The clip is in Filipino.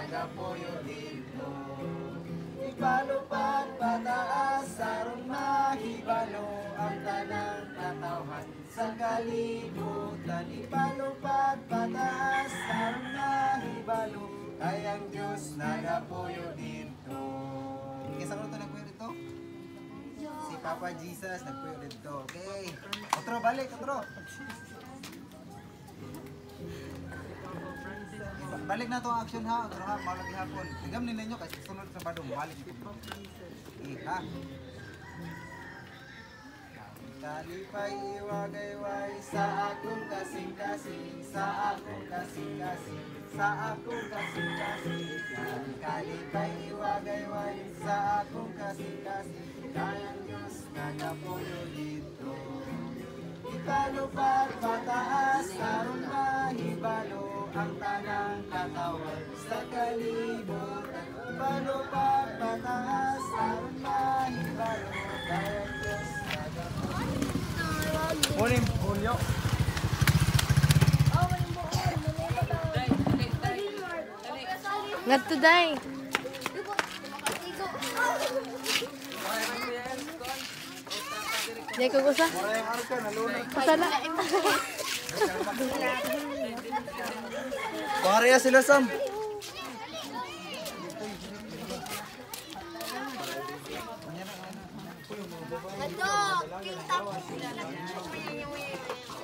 nagapuyo dito. Ipalupad pataas aron mahibalo ang tanang katawhan sa kalibutan. Ipalupad pataas aron mahibalo kay ang Diyos nagapuyo dito. Kaya sa ito nagpuyo dito? Si Papa Jesus nagpuyo dito. Okay. Otro, balik, otro. Balik na to ang action ha, otro ha, malagi hapon. Tigam ninyo kasi sunod sa badong balik ito. Ha. Kalipay iwagayway sa akong kasing-kasing, sa akong kasing-kasing, sa akong kasing-kasing. Kalipay iwagayway sa akong kasing-kasing, kayang Diyos nagapuyo dito. Ipalupad pataas aron mahibalo ang tanang katawan sa kalibutan. Ipalupad pataas aron mahibalo kayang Diyos nagapuyo. Morning, Julio. Ngadto day. Jay ko gusa. Pasala. Pare sila Sam. Ato, kita